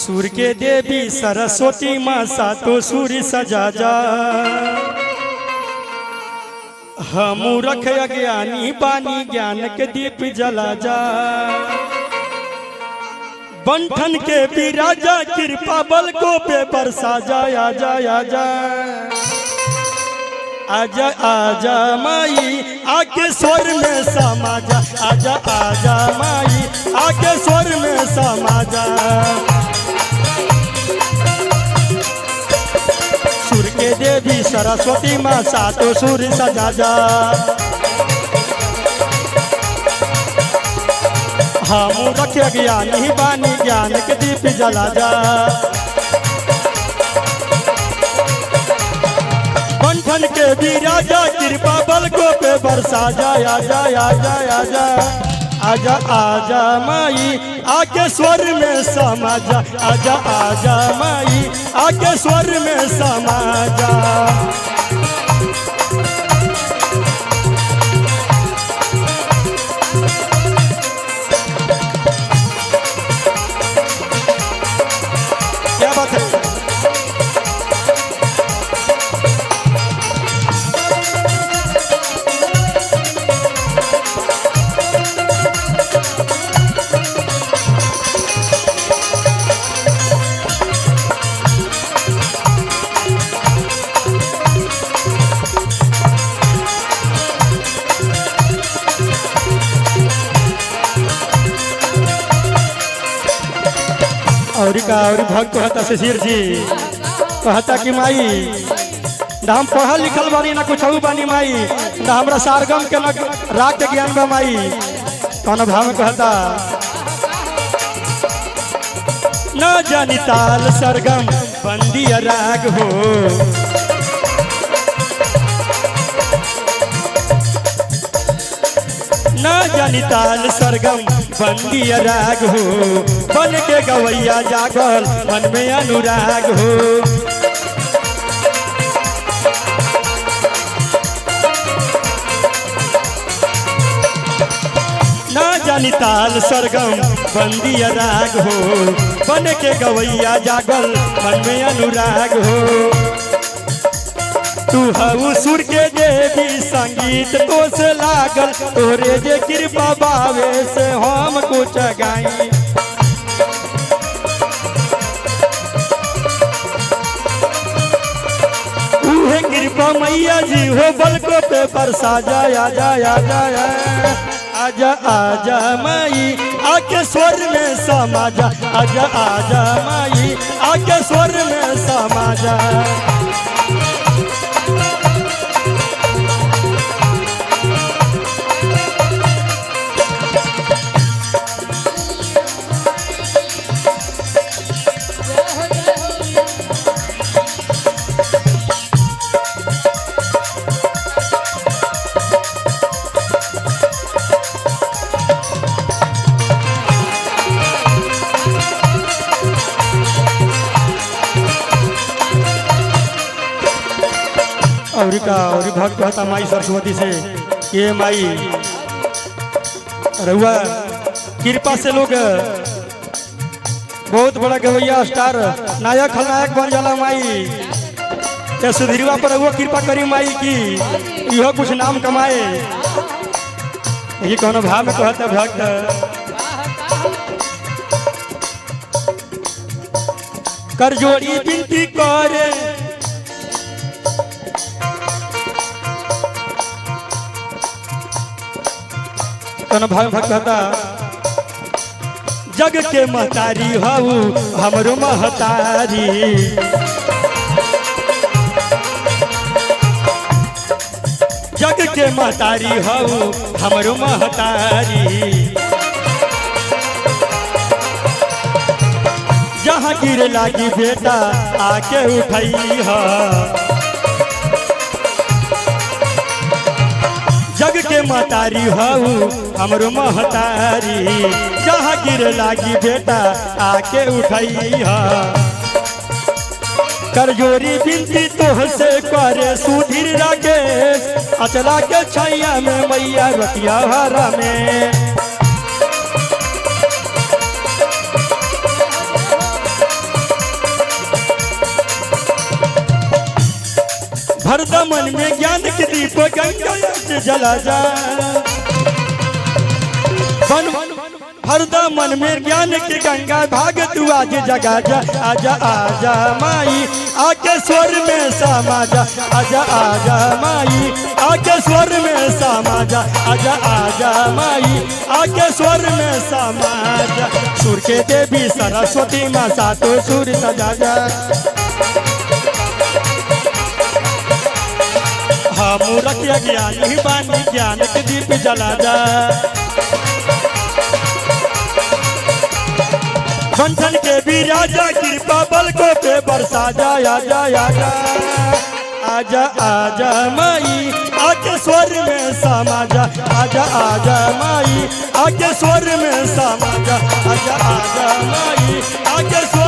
सूर के देवी सरस्वती माँ सातो सूर्य सजा जा। हमू रख अज्ञानी बानी ज्ञान के दीप जला जा। बंठन के विराजा कृपा बल को पे बरसा जा। आजा आजा आजा आजा माई आके स्वर में समा जा। आजा आजा माई आके स्वर में समा जा। सूर के देवी सरस्वती माँ सातो सूर्य सजा जा। हम रखे ज्ञानी बानी ज्ञान के दीप जला जा। बंधन के विराजा कृपा बल को पे बरसा जा। आजा आजा आजा आजा आजा माई आके स्वर में समा जा। आजा आजा माई आके स्वर में समा जा। क्या बात है। और भक्त कहता शिशिर जी कहता कि माई ना हम पढ़ल लिखल बानी ना कुछ बानी माई ना हमरा सारगम के राग के ज्ञान बा माई। कौन भाव में कहता ना जानी ताल सरगम बंदी राग हो। ना जानी ताल सरगम बंदी राग हो। बन के गवैया जागल मन में अनुराग हो। ना जानी ताल सरगम बंदी राग हो। बन के गवैया जागल मन में अनुराग हो। तू हऊ सुर के देवी संगीत तो से लागल तोरे जे कृपा बावे से हम कुछ गाई। उहे कृपा मैया जी हो बल को पे बरसा जा। आजा आजा आजा आजा माई आके स्वर में समा जा। आजा आजा माई आके स्वर में समा जा। और भक्त कहता माई सरस्वती से ये माई रहुआ कृपा से लोग बहुत बड़ा गवैया स्टार नायक खलनायक बन जाला माई। ये सुधीरवा पर रहुआ कृपा करी माई की यह कुछ नाम कमाए। ये कौन भाव में कहता भक्त कर जोड़ी विनती करे। भाई भक्त कहता जग के महतारी हऊ हमरो महतारी। जग के महतारी हऊ हमरो महतारी। जहाँ गिरे लागी बेटा आके उठाई है। जग के महतारी हऊ हमरो महतारी। जहाँ गिरे लागी बेटा आके उठाई है। कर जोरी बिनती तोहसे करे सुधीर राकेश। अचला के छैया में मैया रतिया हरा में। दीप गंगा से जला जा हरदम मन में ज्ञान की गंगा भाग तू आज जगा जा आजा आजा माई आके स्वर में समा जा आजा आजा माई आके स्वर में समा जा आजा आजा माई आके स्वर में समा जा सुर के देवी सरस्वती माँ सातों सुर सजा जा हम रखिया ज्ञानी बानी ज्ञान के दीप जला जा बंधन के भी राजा कृपा बल को पे बरसा जा आजा आजा आजा आजा माई आके स्वर में समा जा आजा आजा माई आके स्वर में समा जा आजा आजा माई आके स्वर